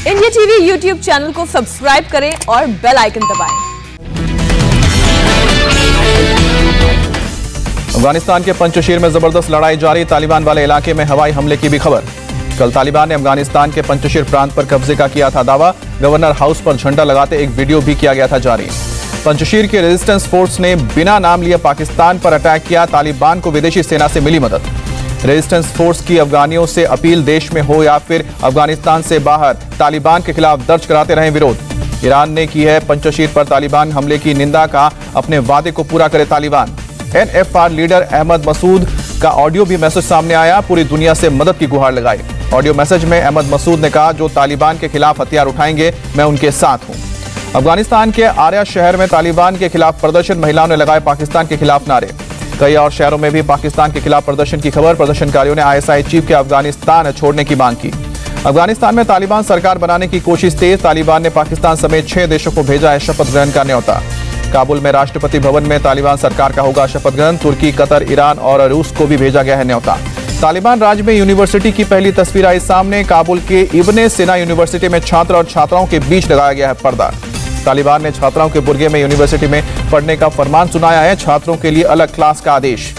India TV YouTube channel को subscribe करें और बेल आइकन दबाएं। अफगानिस्तान के पंजशीर में जबरदस्त लड़ाई जारी, तालिबान वाले इलाके में हवाई हमले की भी खबर। कल तालिबान ने अफगानिस्तान के पंजशीर प्रांत पर कब्जे का किया था दावा। गवर्नर हाउस पर झंडा लगाते एक वीडियो भी किया गया था जारी। पंजशीर के रेजिस्टेंस फोर्स ने बिना नाम लिए पाकिस्तान पर अटैक किया, तालिबान को विदेशी सेना से मिली मदद। रेजिस्टेंस फोर्स की अफगानियों से अपील, देश में हो या फिर अफगानिस्तान से बाहर तालिबान के खिलाफ दर्ज कराते रहे विरोध। ईरान ने की है पंजशीर पर तालिबान हमले की निंदा, का अपने वादे को पूरा करे तालिबान। NFR लीडर अहमद मसूद का ऑडियो भी मैसेज सामने आया, पूरी दुनिया से मदद की गुहार लगाई। ऑडियो मैसेज में अहमद मसूद ने कहा, जो तालिबान के खिलाफ हथियार उठाएंगे मैं उनके साथ हूं। अफगानिस्तान के आर्या शहर में तालिबान के खिलाफ प्रदर्शन, महिलाओं ने लगाए पाकिस्तान के खिलाफ नारे। कई और शहरों में भी पाकिस्तान के खिलाफ प्रदर्शन की खबर। प्रदर्शनकारियों ने ISI चीफ के अफगानिस्तान छोड़ने की मांग की। अफगानिस्तान में तालिबान सरकार बनाने की कोशिश तेज, तालिबान ने पाकिस्तान समेत 6 देशों को भेजा है शपथ ग्रहण का न्योता। काबुल में राष्ट्रपति भवन में तालिबान सरकार का होगा शपथ ग्रहण। तुर्की, कतर, ईरान और रूस को भी भेजा गया है न्योता। तालिबान राज में यूनिवर्सिटी की पहली तस्वीर आई सामने। काबुल के इब्ने सिना यूनिवर्सिटी में छात्र और छात्राओं के बीच लगाया गया है पर्दा। तालिबान ने छात्राओं के बुर्गे में यूनिवर्सिटी में पढ़ने का फरमान सुनाया है, छात्रों के लिए अलग क्लास का आदेश।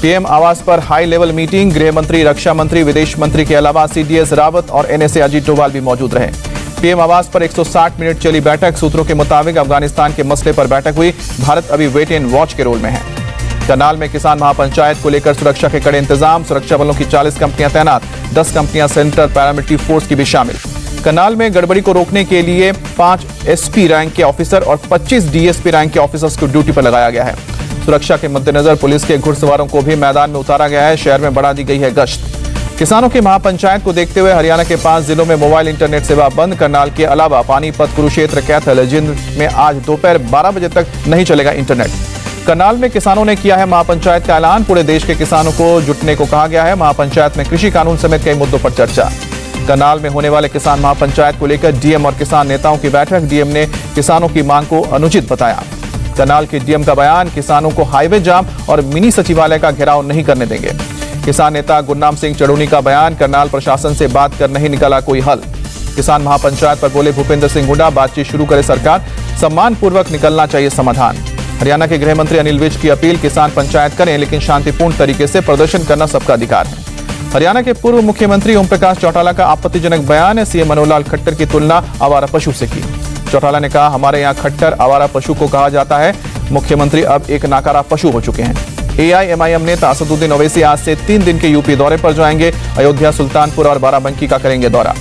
PM आवास पर हाई लेवल मीटिंग, गृह मंत्री, रक्षा मंत्री, विदेश मंत्री के अलावा CDS रावत और NSA अजीत डोभाल भी मौजूद रहे। PM आवास पर 160 मिनट चली बैठक। सूत्रों के मुताबिक अफगानिस्तान के मसले पर बैठक हुई। भारत अभी वेट एंड वॉच के रोल में है। करनाल में किसान महापंचायत को लेकर सुरक्षा के कड़े इंतजाम, सुरक्षा बलों की 40 कंपनियां तैनात, 10 कंपनियां सेंट्रल पैरामिलिट्री फोर्स की भी शामिल। करनाल में गड़बड़ी को रोकने के लिए 5 SP रैंक के ऑफिसर और 25 DSP रैंक के ऑफिसर्स को ड्यूटी पर लगाया गया है। सुरक्षा के मद्देनजर पुलिस के घुड़सवारों को भी मैदान में उतारा गया है। शहर में बढ़ा दी गई है गश्त। किसानों की महापंचायत को देखते हुए हरियाणा के 5 जिलों में मोबाइल इंटरनेट सेवा बंद। करनाल के अलावा पानीपत, कुरुक्षेत्र, कैथल, जिंद में आज दोपहर 12 बजे तक नहीं चलेगा इंटरनेट। करनाल में किसानों ने किया है महापंचायत का ऐलान। पूरे देश के किसानों को जुटने को कहा गया है। महापंचायत में कृषि कानून समेत कई मुद्दों पर चर्चा। करनाल में होने वाले किसान महापंचायत को लेकर DM और किसान नेताओं की बैठक। DM ने किसानों की मांग को अनुचित बताया। करनाल के DM का बयान, किसानों को हाईवे जाम और मिनी सचिवालय का घेराव नहीं करने देंगे। किसान नेता गुरनाम सिंह चढ़ूनी का बयान, करनाल प्रशासन से बात कर नहीं निकला कोई हल। किसान महापंचायत पर बोले भूपेंद्र सिंह हुड्डा, बातचीत शुरू करे सरकार, सम्मान पूर्वक निकलना चाहिए समाधान। हरियाणा के गृह मंत्री अनिल विज की अपील, किसान पंचायत करें लेकिन शांतिपूर्ण तरीके से प्रदर्शन करना सबका अधिकार है। हरियाणा के पूर्व मुख्यमंत्री ओम प्रकाश चौटाला का आपत्तिजनक बयान है। CM मनोहर लाल खट्टर की तुलना आवारा पशु से की। चौटाला ने कहा, हमारे यहाँ खट्टर आवारा पशु को कहा जाता है, मुख्यमंत्री अब एक नाकारा पशु हो चुके हैं। AIMIM नेता असदुद्दीन ओवैसी आज से 3 दिन के UP दौरे पर जाएंगे। अयोध्या, सुल्तानपुर और बाराबंकी का करेंगे दौरा।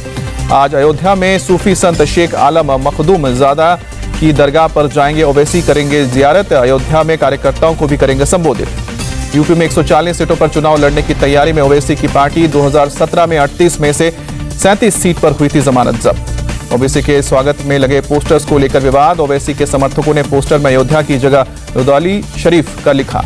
आज अयोध्या में सूफी संत शेख आलम मखदूम ज़ादा की दरगाह पर जाएंगे ओवैसी, करेंगे जियारत। अयोध्या में कार्यकर्ताओं को भी करेंगे संबोधित। UP में 140 सीटों पर चुनाव लड़ने की तैयारी में ओवैसी की पार्टी। 2017 में 38 में से 37 सीट पर हुई थी जमानत जब्त। ओवैसी के स्वागत में लगे पोस्टर्स को लेकर विवाद। ओवैसी के समर्थकों ने पोस्टर में अयोध्या की जगह रुदौली शरीफ का लिखा।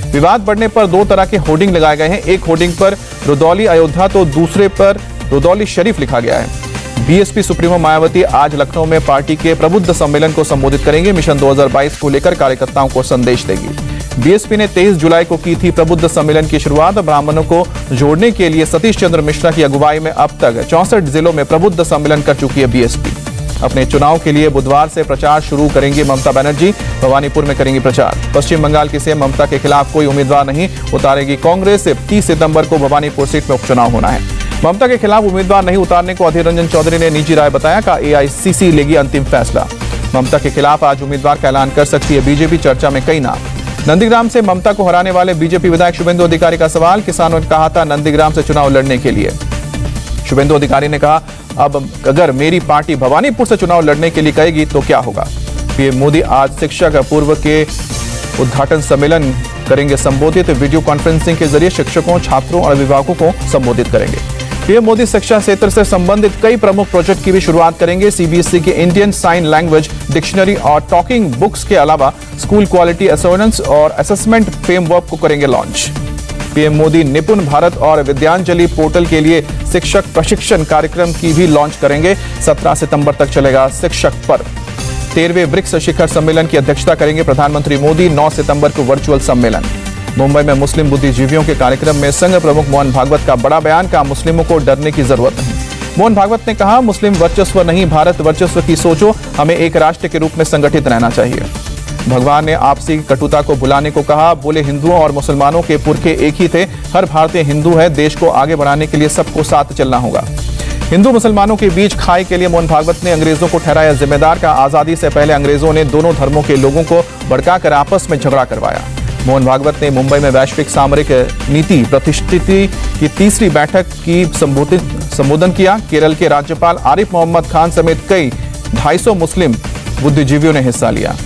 विवाद बढ़ने पर 2 तरह के होर्डिंग लगाए गए हैं। एक होर्डिंग पर रुदौली अयोध्या तो दूसरे पर रुदौली शरीफ लिखा गया है। BSP सुप्रीमो मायावती आज लखनऊ में पार्टी के प्रबुद्ध सम्मेलन को संबोधित करेंगे। मिशन 2022 को लेकर कार्यकर्ताओं को संदेश देगी। BSP ने 23 जुलाई को की थी प्रबुद्ध सम्मेलन की शुरुआत। ब्राह्मणों को जोड़ने के लिए सतीश चंद्र मिश्रा की अगुवाई में अब तक 64 जिलों में प्रबुद्ध सम्मेलन कर चुकी है BSP। अपने चुनाव के लिए बुधवार से प्रचार शुरू करेंगी ममता बनर्जी। भवानीपुर में करेंगी प्रचार। पश्चिम बंगाल की CM ममता के खिलाफ कोई उम्मीदवार नहीं उतारेगी कांग्रेस। 30 सितंबर को भवानीपुर सीट में उपचुनाव होना है। ममता के खिलाफ उम्मीदवार नहीं उतारने को अधीर रंजन चौधरी ने निजी राय बताया, का AICC लेगी अंतिम फैसला। ममता के खिलाफ आज उम्मीदवार का ऐलान कर सकती है BJP, चर्चा में कई नाम। नंदीग्राम से ममता को हराने वाले BJP विधायक शुभेंदु अधिकारी का सवाल, किसानों ने कहा था नंदीग्राम से चुनाव लड़ने के लिए। शुभेंदु अधिकारी ने कहा, अब अगर मेरी पार्टी भवानीपुर से चुनाव लड़ने के लिए कहेगी तो क्या होगा। PM मोदी आज शिक्षक पूर्व के उद्घाटन सम्मेलन करेंगे संबोधित। वीडियो कॉन्फ्रेंसिंग के जरिए शिक्षकों, छात्रों और अभिभावकों को संबोधित करेंगे। PM मोदी शिक्षा क्षेत्र से संबंधित कई प्रमुख प्रोजेक्ट की भी शुरुआत करेंगे। CBSE के इंडियन साइन लैंग्वेज डिक्शनरी और टॉकिंग बुक्स के अलावा स्कूल क्वालिटी एश्योरेंस और असेसमेंट फ्रेमवर्क को करेंगे लॉन्च। PM मोदी निपुण भारत और विद्यांजलि पोर्टल के लिए शिक्षक प्रशिक्षण कार्यक्रम की भी लॉन्च करेंगे। 17 सितंबर तक चलेगा शिक्षक पर्व। 13वें ब्रिक्स शिखर सम्मेलन की अध्यक्षता करेंगे प्रधानमंत्री मोदी। 9 सितंबर को वर्चुअल सम्मेलन। मुंबई में मुस्लिम बुद्धिजीवियों के कार्यक्रम में संघ प्रमुख मोहन भागवत का बड़ा बयान, का मुस्लिमों को डरने की जरूरत नहीं। मोहन भागवत ने कहा, मुस्लिम वर्चस्व नहीं, भारत वर्चस्व की सोचो, हमें एक राष्ट्र के रूप में संगठित रहना चाहिए। भगवान ने आपसी कटुता को भुलाने को कहा, बोले हिंदुओं और मुसलमानों के पुरखे एक ही थे, हर भारतीय हिंदू है, देश को आगे बढ़ाने के लिए सबको साथ चलना होगा। हिंदू मुसलमानों के बीच खाई के लिए मोहन भागवत ने अंग्रेजों को ठहराया जिम्मेदार का, आजादी से पहले अंग्रेजों ने दोनों धर्मों के लोगों को भड़काकर आपस में झगड़ा करवाया। मोहन भागवत ने मुंबई में वैश्विक सामरिक नीति प्रतिष्ठिति की तीसरी बैठक की संबोधन किया। केरल के राज्यपाल आरिफ मोहम्मद खान समेत कई 250 मुस्लिम बुद्धिजीवियों ने हिस्सा लिया।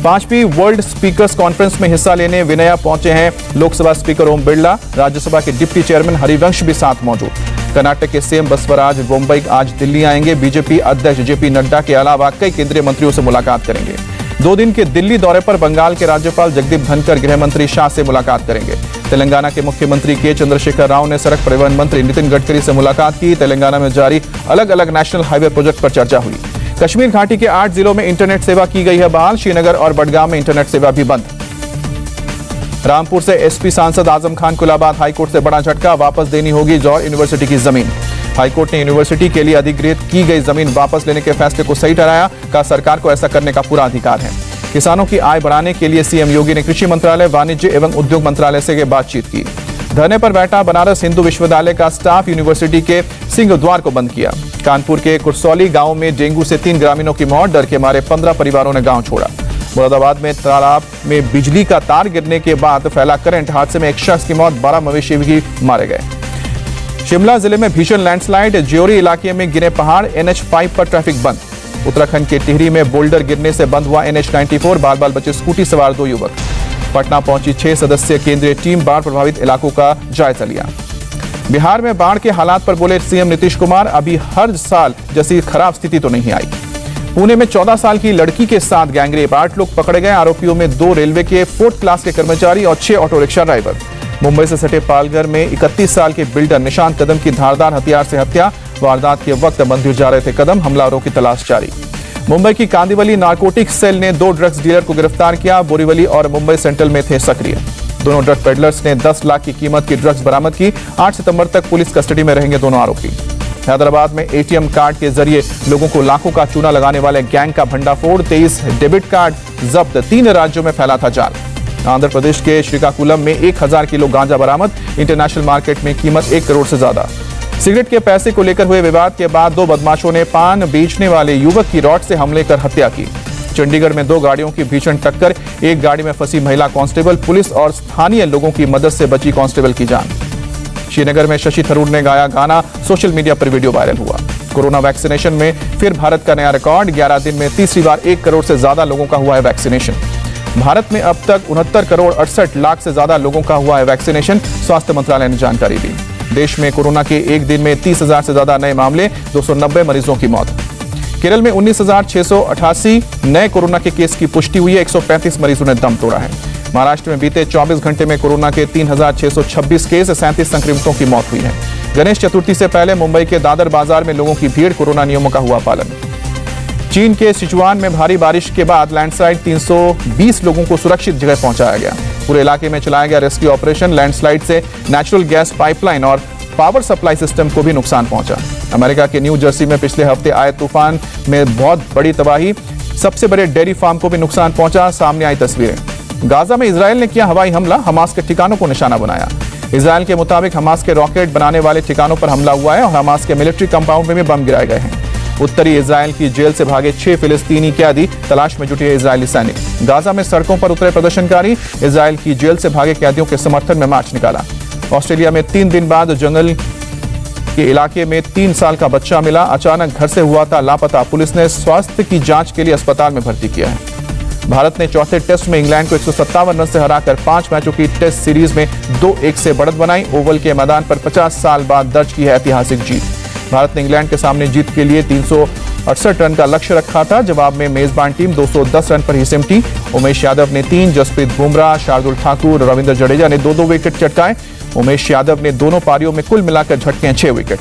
5वीं वर्ल्ड स्पीकर्स कॉन्फ्रेंस में हिस्सा लेने विनया पहुंचे हैं लोकसभा स्पीकर ओम बिरला, राज्यसभा के डिप्टी चेयरमैन हरिवंश भी साथ मौजूद। कर्नाटक के सीएम बसवराज बोम्मई आज दिल्ली आएंगे। बीजेपी अध्यक्ष जेपी नड्डा के अलावा कई केंद्रीय मंत्रियों से मुलाकात करेंगे। 2 दिन के दिल्ली दौरे पर बंगाल के राज्यपाल जगदीप धनखड़ गृह मंत्री शाह से मुलाकात करेंगे। तेलंगाना के मुख्यमंत्री के चंद्रशेखर राव ने सड़क परिवहन मंत्री नितिन गडकरी से मुलाकात की। तेलंगाना में जारी अलग अलग नेशनल हाईवे प्रोजेक्ट पर चर्चा हुई। कश्मीर घाटी के 8 जिलों में इंटरनेट सेवा की गई है बहाल। श्रीनगर और बडगाम में इंटरनेट सेवा भी बंद। रामपुर से एसपी सांसद आजम खान को इलाहाबाद हाईकोर्ट से बड़ा झटका, वापस देनी होगी जौहर यूनिवर्सिटी की जमीन। हाईकोर्ट ने यूनिवर्सिटी के लिए अधिग्रहित की गई जमीन वापस लेने के फैसले को सही ठहराया, कहा सरकार को ऐसा करने का पूरा अधिकार है। किसानों की आय बढ़ाने के लिए सीएम योगी ने कृषि मंत्रालय, वाणिज्य एवं उद्योग मंत्रालय से बातचीत की। धरने पर बैठा बनारस हिंदू विश्वविद्यालय का स्टाफ यूनिवर्सिटी के सिंह द्वार को बंद किया। कानपुर के कुरसौली गांव में डेंगू से 3 ग्रामीणों की मौत, डर के मारे 15 परिवारों ने गांव छोड़ा। मुरादाबाद में तालाब में बिजली का तार गिरने के बाद फैला करंट, हादसे में एक शख्स की मौत, 12 मवेशी भी मारे गए। शिमला जिले में भीषण लैंडस्लाइड, ज्योरी इलाके में गिरे पहाड़, NH5 पर ट्रैफिक बंद। उत्तराखंड के टिहरी में बोल्डर गिरने से बंद हुआ NH94, बाल बचे स्कूटी सवार 2 युवक। पटना पहुंची 6 सदस्यीय केंद्रीय टीम, बाढ़ प्रभावित इलाकों का जायजा लिया। बिहार में बाढ़ के हालात पर बोले सीएम नीतीश कुमार, अभी हर साल जैसी खराब स्थिति तो नहीं आई। पुणे में 14 साल की लड़की के साथ गैंगरेप, 8 लोग पकड़े गए। आरोपियों में 2 रेलवे के 4th क्लास के कर्मचारी और 6 ऑटो रिक्शा ड्राइवर। मुंबई से सटे पालघर में 31 साल के बिल्डर निशांत कदम की धारदार हथियार से हत्या, वारदात के वक्त मंदिर जा रहे थे कदम, हमलावरों की तलाश जारी। मुंबई की कांदिवली नारकोटिक्स सेल ने 2 ड्रग्स डीलर को गिरफ्तार किया, बोरीवली और मुंबई सेंट्रल में थे सक्रिय। दोनों ड्रग पेडलर्स ने 10 लाख की कीमत की ड्रग्स बरामद की। 8 सितंबर तक पुलिस कस्टडी में रहेंगे दोनों आरोपी। हैदराबाद में एटीएम कार्ड के जरिए लोगों को लाखों का चूना लगाने वाले गैंग का भंडाफोड़, 23 डेबिट कार्ड जब्त, 3 राज्यों में फैला था जाल। आंध्र प्रदेश के श्रीकाकुलम में 1000 किलो गांजा बरामद, इंटरनेशनल मार्केट में कीमत 1 करोड़ से ज्यादा। सिगरेट के पैसे को लेकर हुए विवाद के बाद 2 बदमाशों ने पान बेचने वाले युवक की रॉड से हमले कर हत्या की। चंडीगढ़ में 2 गाड़ियों की भीषण टक्कर, एक गाड़ी में फंसी महिला कांस्टेबल, पुलिस और स्थानीय लोगों की मदद से बची कांस्टेबल की जान। श्रीनगर में शशि थरूर ने गाया गाना, सोशल मीडिया पर वीडियो वायरल हुआ। कोरोना वैक्सीनेशन में फिर भारत का नया रिकॉर्ड, 11 दिन में तीसरी बार 1 करोड़ से ज्यादा लोगों का हुआ है वैक्सीनेशन। भारत में अब तक 69 करोड़ 68 लाख से ज्यादा लोगों का हुआ है वैक्सीनेशन, स्वास्थ्य मंत्रालय ने जानकारी दी। देश में कोरोना के एक दिन में 30,000 से ज्यादा नए मामले, 290 मरीजों की मौत। केरल में 19,688 नए कोरोना के केस की पुष्टि हुई है, 135 मरीजों ने दम तोड़ा है। महाराष्ट्र में बीते 24 घंटे में कोरोना के 3,626 केस, 37 संक्रमितों की मौत हुई है। गणेश चतुर्थी से पहले मुंबई के दादर बाजार में लोगों की भीड़, कोरोना नियमों का हुआ पालन। चीन के सिचुआन में भारी बारिश के बाद लैंडस्लाइड, 320 लोगों को सुरक्षित जगह पहुंचाया गया। पूरे इलाके में चलाया गया रेस्क्यू ऑपरेशन। लैंडस्लाइड से नेचुरल गैस पाइपलाइन और पावर सप्लाई सिस्टम को भी नुकसान पहुंचा। अमेरिका के न्यू जर्सी में पिछले हफ्ते आए तूफान में बहुत बड़ी तबाही, सबसे बड़े डेयरी फार्म को भी नुकसान पहुंचा, सामने आई तस्वीरें। गाजा में इजरायल ने किया हवाई हमला, हमास के ठिकानों को निशाना बनाया। इजरायल के मुताबिक हमास के रॉकेट बनाने वाले ठिकानों पर हमला हुआ है और हमास के मिलिट्री कंपाउंड में भी बम गिराए गए हैं। उत्तरी इजरायल की जेल से भागे 6 फिलिस्तीनी कैदी, तलाश में जुटे हैं इजरायली सैनिक। गाजा में सड़कों पर उतरे प्रदर्शनकारी, इजरायल की जेल से भागे कैदियों के समर्थन में मार्च निकाला। ऑस्ट्रेलिया में 3 दिन बाद जंगल के इलाके में 3 साल का बच्चा मिला, अचानक घर से हुआ था लापता, पुलिस ने स्वास्थ्य की जांच के लिए अस्पताल में भर्ती किया है। भारत ने चौथे टेस्ट में इंग्लैंड को 157 रन से हराकर 5 मैचों की टेस्ट सीरीज में 2-1 से बढ़त बनाई। ओवल के मैदान पर 50 साल बाद दर्ज की है ऐतिहासिक जीत। भारत ने इंग्लैंड के सामने जीत के लिए 368 रन का लक्ष्य रखा था। जवाब में मेजबान टीम 210 रन पर ही सिमटी। उमेश यादव ने 3, जसप्रीत बुमराह, शार्दुल ठाकुर, रविंद्र जडेजा ने 2-2 विकेट चटकाए। उमेश यादव ने दोनों पारियों में कुल मिलाकर झटके 6 विकेट।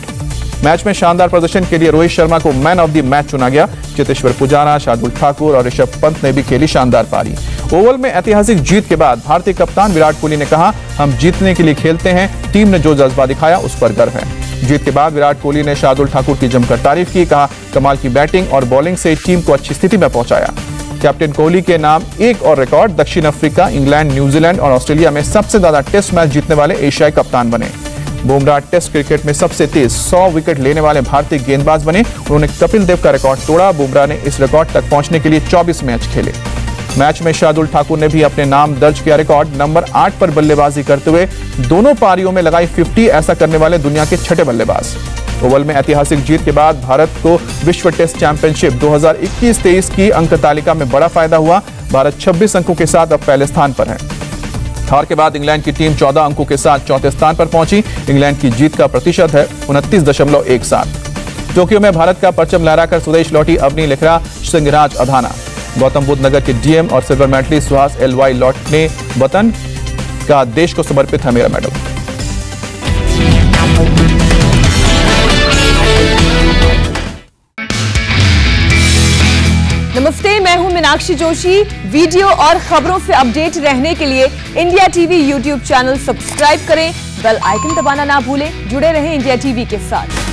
मैच में शानदार प्रदर्शन के लिए रोहित शर्मा को मैन ऑफ द मैच चुना गया। चेतेश्वर पुजारा, शार्दुल ठाकुर और ऋषभ पंत ने भी खेली शानदार पारी। ओवल में ऐतिहासिक जीत के बाद भारतीय कप्तान विराट कोहली ने कहा, हम जीतने के लिए खेलते हैं, टीम ने जो जज्बा दिखाया उस पर गर्व है। जीत के बाद विराट कोहली ने शार्दुल ठाकुर की जमकर तारीफ की। कहा, कमाल की बैटिंग और बॉलिंग से टीम को अच्छी स्थिति में पहुंचाया। कैप्टन कोहली के नाम एक और रिकॉर्ड, दक्षिण अफ्रीका, इंग्लैंड, न्यूजीलैंड और ऑस्ट्रेलिया में सबसे ज्यादा टेस्ट मैच जीतने वाले एशियाई कप्तान बने। बुमराह टेस्ट क्रिकेट में सबसे तेज 100 विकेट लेने वाले भारतीय गेंदबाज बने। उन्होंने कपिल देव का रिकॉर्ड तोड़ा। बुमराह ने इस रिकॉर्ड तक पहुंचने के लिए 24 मैच खेले। मैच में शार्दुल ठाकुर ने भी अपने नाम दर्ज किया रिकॉर्ड। नंबर 8 पर बल्लेबाजी करते हुए दोनों पारियों में लगाई 50, ऐसा करने वाले दुनिया के छठे बल्लेबाज। ओवल में ऐतिहासिक जीत के बाद भारत को विश्व टेस्ट चैंपियनशिप 2021-23 की अंक तालिका में बड़ा फायदा हुआ। भारत 26 अंकों के साथ अब पहले स्थान पर है। हार के बाद इंग्लैंड की टीम 14 अंकों के साथ चौथे स्थान पर पहुंची। इंग्लैंड की जीत का प्रतिशत है 29.17। टोक्यो में भारत का परचम लहराकर स्वदेश लौटी अवनी लिखरा, सिंहराज अधाना। गौतम बुद्ध नगर के डीएम और सिल्वर मेडलिस्ट सुहास एलवाई लौटने वतन का देश को समर्पित है मेरा मेडल। नमस्ते, मैं हूं मीनाक्षी जोशी। वीडियो और खबरों से अपडेट रहने के लिए India TV YouTube channel subscribe करें, बेल आइकन दबाना ना भूलें। जुड़े रहें इंडिया टीवी के साथ।